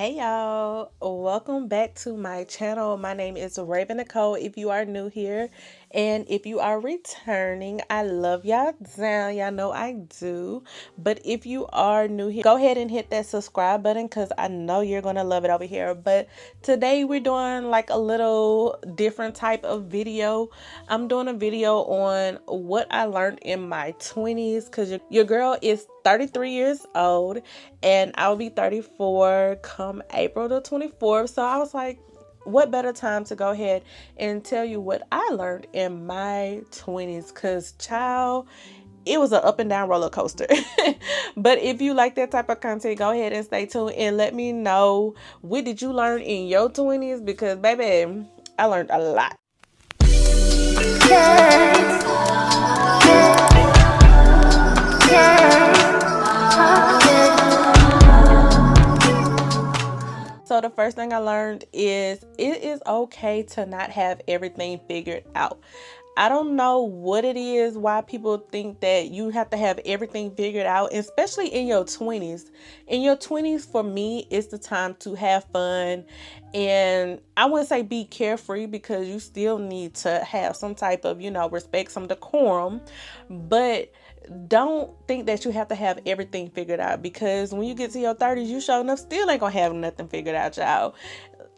Hey y'all, welcome back to my channel. My name is Raven Nicole if you are new here, and if you are returning, I love y'all down. Y'all know I do. But if you are new here, go ahead and hit that subscribe button because I know you're gonna love it over here. But today we're doing like a little different type of video. I'm doing a video on what I learned in my 20s because your girl is 33 years old and I'll be 34 come April the 24th. So I was like, what better time to go ahead and tell you what I learned in my 20s? Because, child, it was an up and down roller coaster. But if you like that type of content, go ahead and stay tuned and let me know, what did you learn in your 20s? Because, baby, I learned a lot. So the first thing I learned is it is okay to not have everything figured out. I don't know what it is, why people think that you have to have everything figured out, especially in your 20s. In your 20s, for me, it's the time to have fun. And I wouldn't say be carefree because you still need to have some type of, respect, some decorum. But don't think that you have to have everything figured out, because when you get to your 30s, you sure enough still ain't gonna have nothing figured out, y'all.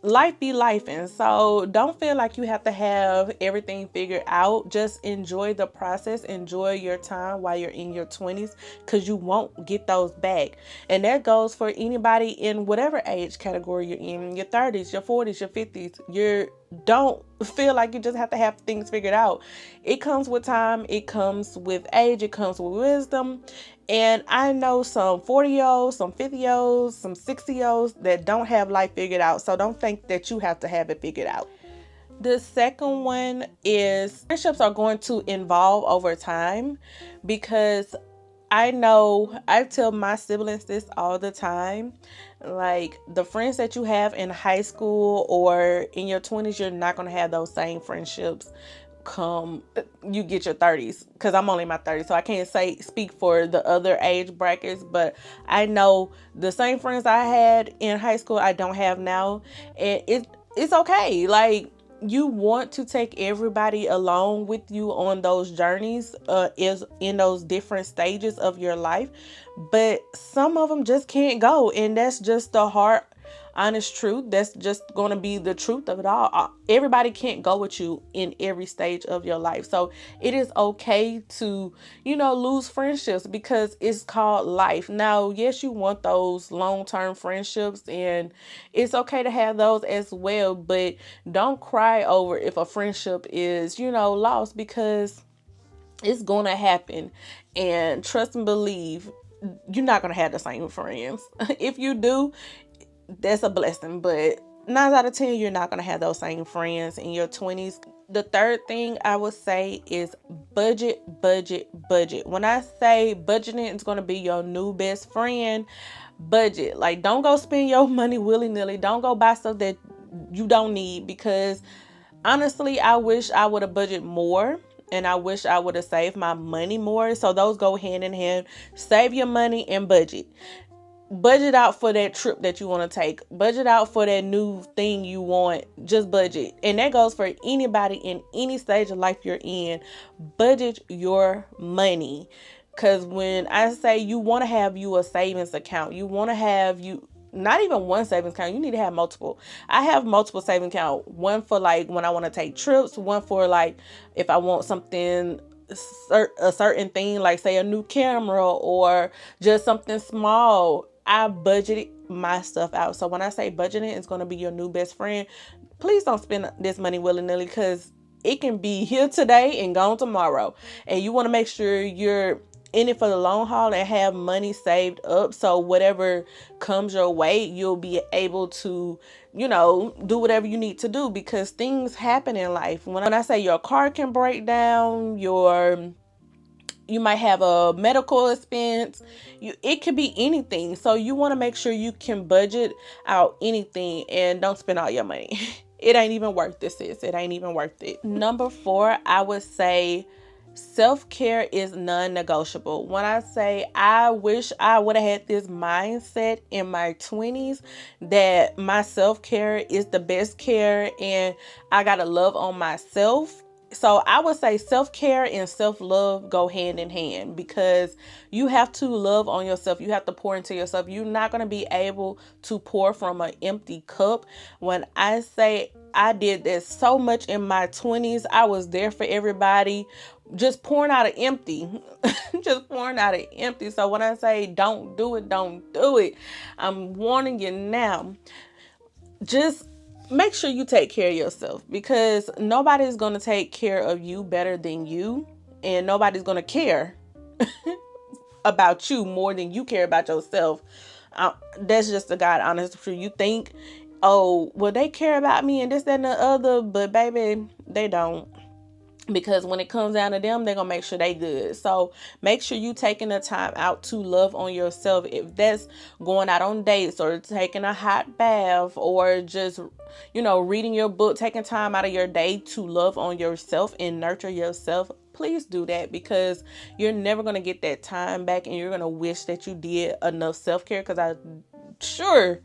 Life be life, and so don't feel like you have to have everything figured out. Just enjoy the process, enjoy your time while you're in your 20s, because you won't get those back. And that goes for anybody in whatever age category you're in, your 30s, your 40s, your 50s. Don't feel like you just have to have things figured out. It comes with time, it comes with age, it comes with wisdom. And I know some 40-year-olds, some 50-year-olds, some 60-year-olds that don't have life figured out. So don't think that you have to have it figured out. The second one is friendships are going to evolve over time, because I know I tell my siblings this all the time. Like, the friends that you have in high school or in your 20s, you're not going to have those same friendships come you get your 30s, because I'm only in my 30s, so I can't speak for the other age brackets. But I know the same friends I had in high school I don't have now, and it's okay. Like, you want to take everybody along with you on those journeys, is in those different stages of your life, but some of them just can't go, and that's just the hard honest truth. That's just going to be the truth of it all. Everybody can't go with you in every stage of your life, so it is okay to lose friendships, because it's called life. Now, yes, you want those long-term friendships, and it's okay to have those as well, but don't cry over if a friendship is lost, because it's going to happen. And trust and believe, you're not going to have the same friends. If you do, that's a blessing, but 9 out of 10, you're not going to have those same friends in your 20s. The third thing I would say is budget. When I say budgeting is going to be your new best friend, budget. Like, don't go spend your money willy-nilly. Don't go buy stuff that you don't need, because honestly, I wish I would have budgeted more. And I wish I would have saved my money more. So those go hand in hand. Save your money and budget. Budget out for that trip that you want to take. Budget out for that new thing you want. Just budget. And that goes for anybody in any stage of life you're in. Budget your money. Because when I say you want to have you a savings account, you want to have you not even one savings account, you need to have multiple. I have multiple savings account. One for like when I want to take trips, one for like if I want something, a certain thing, like say a new camera or just something small. I budgeted my stuff out. So when I say budgeting is going to be your new best friend, please don't spend this money willy-nilly, because it can be here today and gone tomorrow. And you want to make sure you're in it for the long haul and have money saved up, so whatever comes your way, you'll be able to do whatever you need to do, because things happen in life. When I say your car can break down, you might have a medical expense. It could be anything. So you want to make sure you can budget out anything and don't spend all your money. It ain't even worth it, sis. It ain't even worth it. Number 4, I would say Self-care is non-negotiable. When I say I wish I would have had this mindset in my 20s that my self-care is the best care and I got to love on myself. So I would say self-care and self-love go hand in hand, because you have to love on yourself. You have to pour into yourself. You're not going to be able to pour from an empty cup. When I say I did this so much in my 20s, I was there for everybody, just pouring out of empty. Just pouring out of empty. So when I say don't do it, don't do it. I'm warning you now. Just make sure you take care of yourself, because nobody's going to take care of you better than you, and nobody's going to care about you more than you care about yourself. That's just the God honest truth. You think, oh, well, they care about me and this, that, and the other, but baby, they don't. Because when it comes down to them, they're going to make sure they good. So make sure you taking the time out to love on yourself. If that's going out on dates or taking a hot bath or just, reading your book, taking time out of your day to love on yourself and nurture yourself, please do that, because you're never going to get that time back, and you're going to wish that you did enough self-care. Because I sure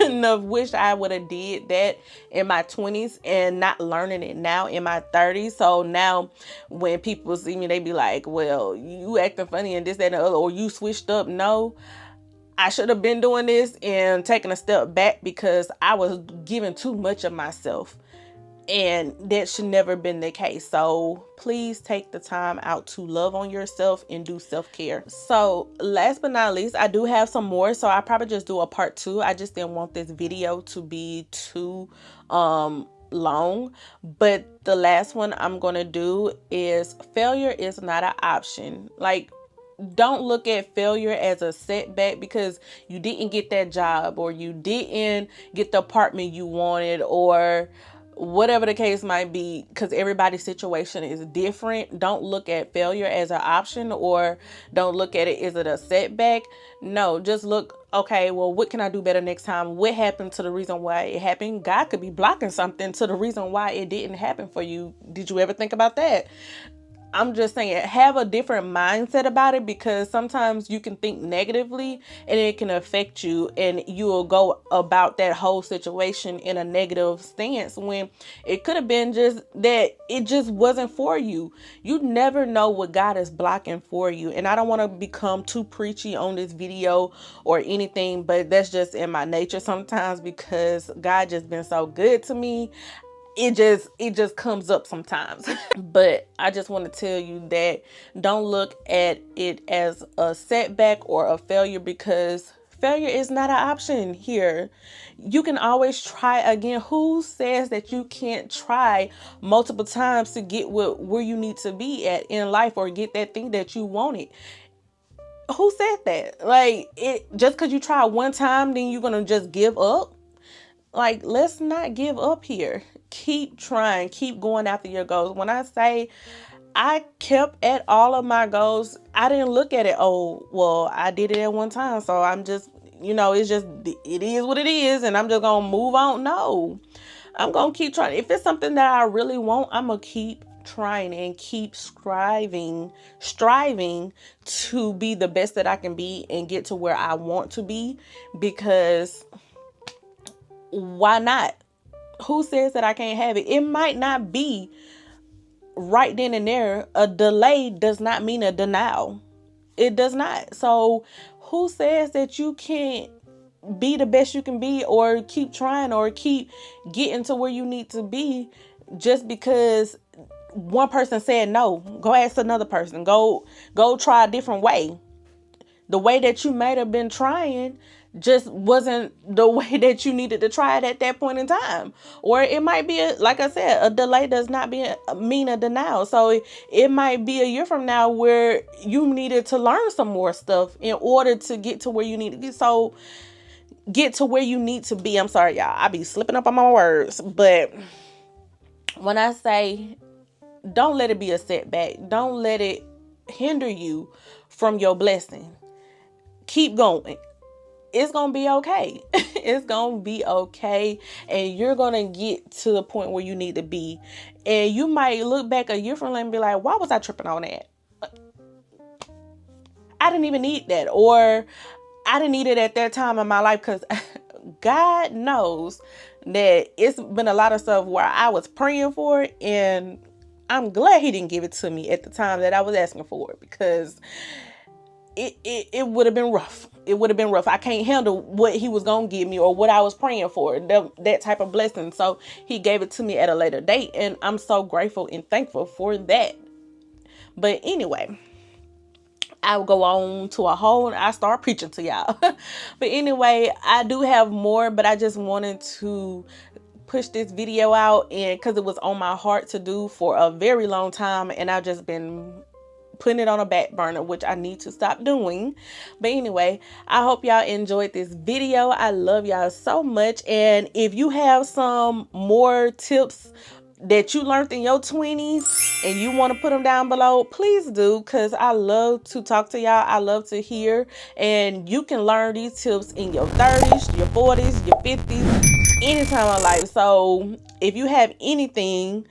enough wish I would have did that in my 20s and not learning it now in my 30s. So now when people see me, they be like, well, you acting funny and this, that, and the other, or you switched up. No, I should have been doing this and taking a step back, because I was giving too much of myself. And that should never been the case. So please take the time out to love on yourself and do self-care. So last but not least, I do have some more. So I probably just do a part 2. I just didn't want this video to be too long. But the last one I'm going to do is failure is not an option. Like, don't look at failure as a setback because you didn't get that job, or you didn't get the apartment you wanted, or whatever the case might be, because everybody's situation is different. Don't look at failure as an option, or don't look at it, is it a setback? No, just look, okay, well, what can I do better next time? What happened to the reason why it happened? God could be blocking something to the reason why it didn't happen for you. Did you ever think about that? I'm just saying, have a different mindset about it, because sometimes you can think negatively and it can affect you, and you will go about that whole situation in a negative stance when it could have been just that it just wasn't for you. You never know what God is blocking for you. And I don't want to become too preachy on this video or anything, but that's just in my nature sometimes, because God just been so good to me. It just comes up sometimes. But I just want to tell you that don't look at it as a setback or a failure, because failure is not an option here. You can always try again. Who says that you can't try multiple times to get where you need to be at in life, or get that thing that you wanted? Who said that? Like, it just because you try one time, then you're gonna just give up? Like, let's not give up here. Keep trying, keep going after your goals. When I say I kept at all of my goals, I didn't look at it, oh, well, I did it at one time, so I'm just, it's just, it is what it is, and I'm just gonna move on. No, I'm gonna keep trying. If it's something that I really want, I'm gonna keep trying and keep striving to be the best that I can be and get to where I want to be, because why not? Who says that I can't have it? It might not be right then and there. A delay does not mean a denial. It does not. So who says that you can't be the best you can be, or keep trying, or keep getting to where you need to be, just because one person said no? Go ask another person. Go try a different way. The way that you might have been trying just wasn't the way that you needed to try it at that point in time. Or it might be, like I said, a delay does not mean a denial. So it might be a year from now where you needed to learn some more stuff in order to get to where you need to get. So get to where you need to be. I'm sorry, y'all. I be slipping up on my words. But when I say don't let it be a setback, don't let it hinder you from your blessing. Keep going. it's gonna be okay. It's gonna be okay, and you're gonna get to the point where you need to be. And you might look back a year from now and be like, why was I tripping on that? I didn't even need that, or I didn't need it at that time in my life, because God knows that it's been a lot of stuff where I was praying for it, and I'm glad he didn't give it to me at the time that I was asking for it, because it would have been rough. It would have been rough. I can't handle what he was going to give me or what I was praying for, that type of blessing. So he gave it to me at a later date, and I'm so grateful and thankful for that. But anyway, I will go on to a whole, I start preaching to y'all. But anyway, I do have more, but I just wanted to push this video out, and because it was on my heart to do for a very long time, and I've just been putting it on a back burner, which I need to stop doing. But anyway, I hope y'all enjoyed this video. I love y'all so much, and if you have some more tips that you learned in your 20s and you want to put them down below, please do, because I love to talk to y'all. I love to hear, and you can learn these tips in your 30s, your 40s, your 50s, any time of life. So if you have anything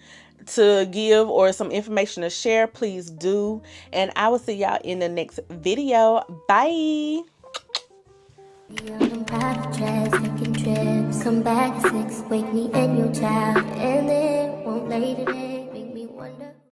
to give or some information to share, please do, and I will see y'all in the next video. Bye. On private jets, taking trips. Come back at 6, wake me and your child, and it won't lay today.